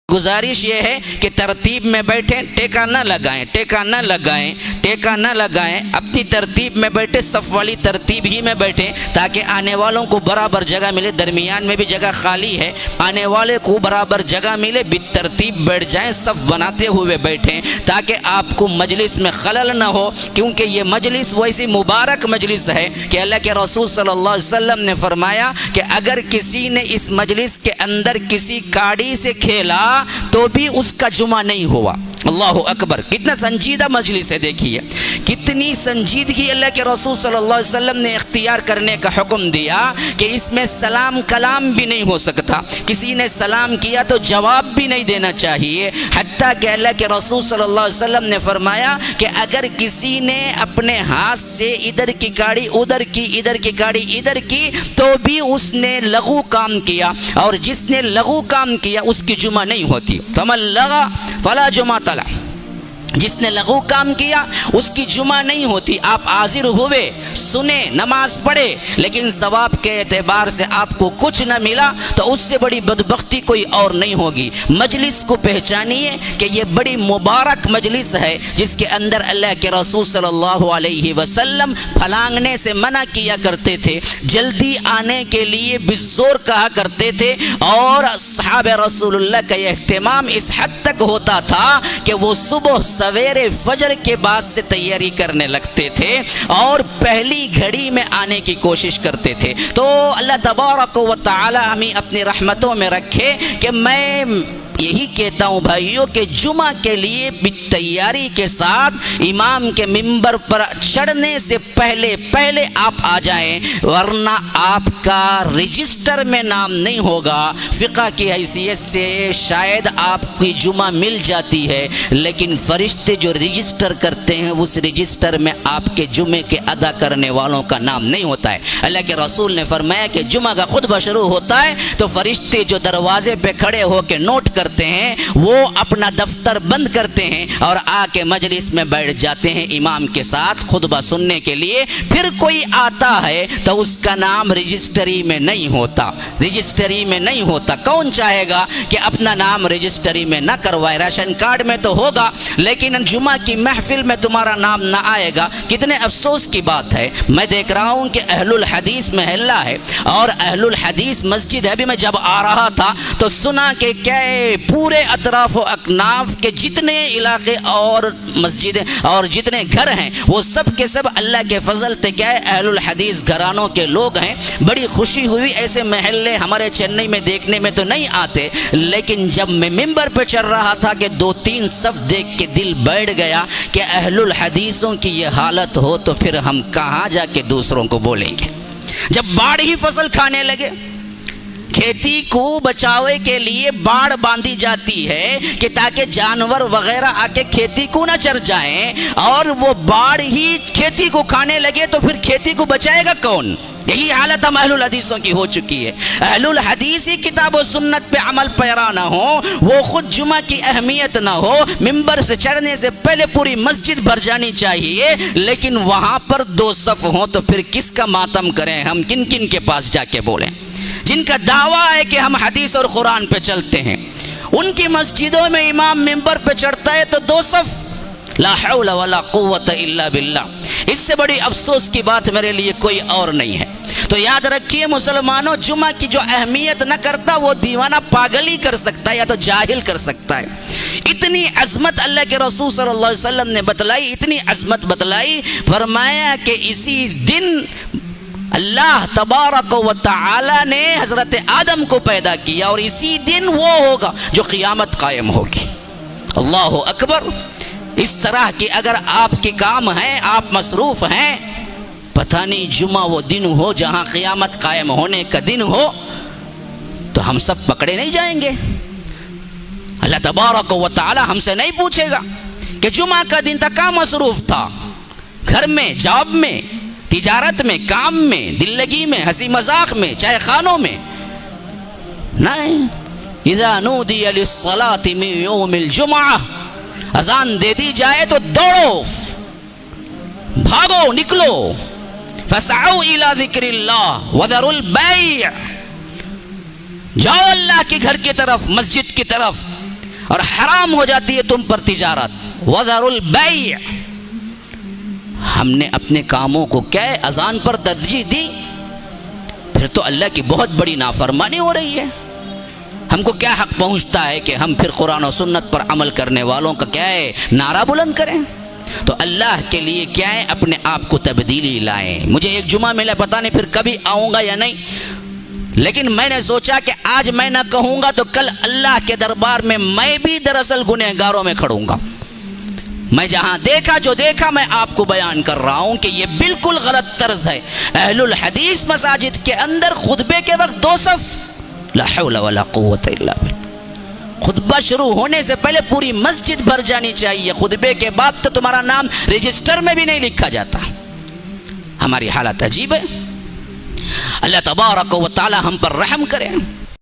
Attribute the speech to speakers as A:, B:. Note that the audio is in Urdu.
A: گزارش یہ ہے کہ ترتیب میں بیٹھیں، ٹیکا نہ لگائیں، ٹیکا نہ لگائیں، ٹیکا نہ لگائیں، اپنی ترتیب میں بیٹھے، صف والی ترتیب ہی میں بیٹھیں تاکہ آنے والوں کو برابر جگہ ملے، درمیان میں بھی جگہ خالی ہے، آنے والے کو برابر جگہ ملے، بالترتیب بیٹھ جائیں، صف بناتے ہوئے بیٹھیں تاکہ آپ کو مجلس میں خلل نہ ہو، کیونکہ یہ مجلس ویسی مبارک مجلس ہے کہ اللہ کے رسول صلی اللہ علیہ وسلم نے فرمایا کہ اگر کسی نے اس مجلس کے اندر کسی کاڑی سے کھیلا تو بھی اس کا جمعہ نہیں ہوا۔ اللہ اکبر، کتنا سنجیدہ مجلس ہے، دیکھیے کتنی سنجیدگی اللہ کے رسول صلی اللہ علیہ وسلم نے اختیار کرنے کا حکم دیا کہ اس میں سلام کلام بھی نہیں ہو سکتا، کسی نے سلام کیا تو جواب بھی نہیں دینا چاہیے، حتیٰ کہ اللہ کے رسول صلی اللہ علیہ وسلم نے فرمایا کہ اگر کسی نے اپنے ہاتھ سے ادھر کی کاڑی ادھر کی، ادھر کی کاڑی ادھر کی تو بھی اس نے لغو کام کیا، اور جس نے لغو کام کیا اس کی جمعہ نہیں ہوتی۔ فمن لغا فلا جمعۃ لہ، جس نے لغو کام کیا اس کی جمعہ نہیں ہوتی۔ آپ حاضر ہوئے، سنے، نماز پڑھے، لیکن ثواب کے اعتبار سے آپ کو کچھ نہ ملا تو اس سے بڑی بدبختی کوئی اور نہیں ہوگی۔ مجلس کو پہچانیے کہ یہ بڑی مبارک مجلس ہے جس کے اندر اللہ کے رسول صلی اللہ علیہ وسلم پھلانگنے سے منع کیا کرتے تھے، جلدی آنے کے لیے بزور کہا کرتے تھے، اور صحابہ رسول اللہ کا یہ اہتمام اس حد تک ہوتا تھا کہ وہ صبح سویرے فجر کے بعد سے تیاری کرنے لگتے تھے اور پہلی گھڑی میں آنے کی کوشش کرتے تھے۔ تو اللہ تبارک و تعالی ہمیں اپنی رحمتوں میں رکھے کہ میں یہی کہتا ہوں بھائیوں کہ جمعہ کے لیے تیاری کے ساتھ امام کے ممبر پر چڑھنے سے پہلے آپ آ جائیں، ورنہ آپ کا رجسٹر میں نام نہیں ہوگا۔ فقہ کی حیثیت سے شاید آپ کی جمعہ مل جاتی ہے، لیکن فرشتے جو رجسٹر کرتے ہیں اس رجسٹر میں آپ کے جمعے کے ادا کرنے والوں کا نام نہیں ہوتا ہے۔ اللہ کے رسول نے فرمایا کہ جمعہ کا خطبہ شروع ہوتا ہے تو فرشتے جو دروازے پہ کھڑے ہو کے نوٹ کرتے ہیں وہ اپنا دفتر بند کرتے ہیں اور آ کے مجلس میں بیٹھ جاتے ہیں امام کے ساتھ خطبہ سننے کے لیے۔ پھر کوئی آتا ہے تو اس کا نام رجسٹری میں نہیں ہوتا، رجسٹری میں نہیں ہوتا۔ کون چاہے گا کہ اپنا نام رجسٹری میں نہ کروائے؟ راشن کارڈ میں تو ہوگا لیکن جمعہ کی محفل میں تمہارا نام نہ آئے گا۔ کتنے افسوس کی بات ہے، میں دیکھ رہا ہوں کہ اہل الحدیث محلہ ہے اور اہل الحدیث مسجد ہے۔ ابھی میں جب آ رہا تھا تو سنا کہ کیا پورے اطراف و اکناف کے جتنے علاقے اور مسجدیں اور جتنے گھر ہیں وہ سب کے سب اللہ کے فضل سے کیا ہے اہل الحدیث گھرانوں کے لوگ ہیں۔ بڑی خوشی ہوئی، ایسے محلے ہمارے چنئی میں دیکھنے میں تو نہیں آتے، لیکن جب میں ممبر پہ چڑھ رہا تھا کہ 2-3 صف دیکھ کے دل بیٹھ گیا کہ اہل الحدیثوں کی یہ حالت ہو تو پھر ہم کہاں جا کے دوسروں کو بولیں گے؟ جب باڑ ہی فصل کھانے لگے، کھیتی کو بچاوے کے لیے باڑ باندھی جاتی ہے کہ تاکہ جانور وغیرہ آ کے کھیتی کو نہ چر جائیں، اور وہ باڑ ہی کھیتی کو کھانے لگے تو پھر کھیتی کو بچائے گا کون؟ یہی حالت ہم اہل الحدیثوں کی ہو چکی ہے۔ اہل الحدیث ہی کتاب و سنت پہ عمل پیرا نہ ہو، وہ خود جمعہ کی اہمیت نہ ہو، ممبر سے چڑھنے سے پہلے پوری مسجد بھر جانی چاہیے، لیکن وہاں پر 2 صف ہوں تو پھر کس کا ماتم کریں؟ ہم کن کن کے پاس جا کے بولیں؟ جن کا دعویٰ ہے کہ ہم حدیث اور قرآن پہ چلتے ہیں، ان کی مسجدوں میں امام ممبر پہ چڑھتا ہے تو 2 صف، لا حول ولا قوت الا باللہ۔ اس سے بڑی افسوس کی بات میرے لیے کوئی اور نہیں ہے۔ تو یاد رکھیے مسلمانوں، جمعہ کی جو اہمیت نہ کرتا وہ دیوانہ پاگل ہی کر سکتا ہے یا تو جاہل کر سکتا ہے۔ اتنی عظمت اللہ کے رسول صلی اللہ علیہ وسلم نے بتلائی، اتنی عظمت بتلائی، فرمایا کہ اسی دن اللہ تبارک و تعالی نے حضرت آدم کو پیدا کیا اور اسی دن وہ ہوگا جو قیامت قائم ہوگی۔ اللہ اکبر۔ اس طرح کی اگر آپ کے کام ہیں، آپ مصروف ہیں، پتہ نہیں جمعہ وہ دن ہو جہاں قیامت قائم ہونے کا دن ہو تو ہم سب پکڑے نہیں جائیں گے۔ اللہ تبارک و تعالی ہم سے نہیں پوچھے گا کہ جمعہ کا دن تھا کہاں مصروف تھا، گھر میں، جاب میں، تجارت میں، کام میں، دل لگی میں، ہنسی مذاق میں، چائے خانوں میں، نہیں۔ اذا نودی للصلاة من یوم الجمعہ، اذان دے دی جائے تو دوڑو، بھاگو، نکلو، فسعوا الى ذکر اللہ وذروا البیع، جاؤ اللہ کے گھر کی طرف، مسجد کی طرف، اور حرام ہو جاتی ہے تم پر تجارت. وَذَرُوا الْبَيْعَ. ہم نے اپنے کاموں کو کیا ہے اذان پر ترجیح دی, پھر تو اللہ کی بہت بڑی نافرمانی ہو رہی ہے. ہم کو کیا حق پہنچتا ہے کہ ہم پھر قرآن و سنت پر عمل کرنے والوں کا کیا ہے نعرہ بلند کریں؟ تو اللہ کے لیے کیا ہے اپنے آپ کو تبدیلی لائیں. مجھے ایک جمعہ ملا, پتہ نہیں پھر کبھی آؤں گا یا نہیں, لیکن میں نے سوچا کہ آج میں نہ کہوں گا تو کل اللہ کے دربار میں میں بھی دراصل گنہگاروں میں کھڑوں گا. میں جہاں دیکھا جو دیکھا میں آپ کو بیان کر رہا ہوں کہ یہ بالکل غلط طرز ہے. اہل الحدیث مساجد کے اندر خطبے کے وقت 2 صف, لا حول ولا قوت الا باللہ. خطبہ شروع ہونے سے پہلے پوری مسجد بھر جانی چاہیے, خطبے کے بعد تو تمہارا نام رجسٹر میں بھی نہیں لکھا جاتا. ہماری حالت عجیب ہے. اللہ تبارک و تعالی ہم پر رحم کرے.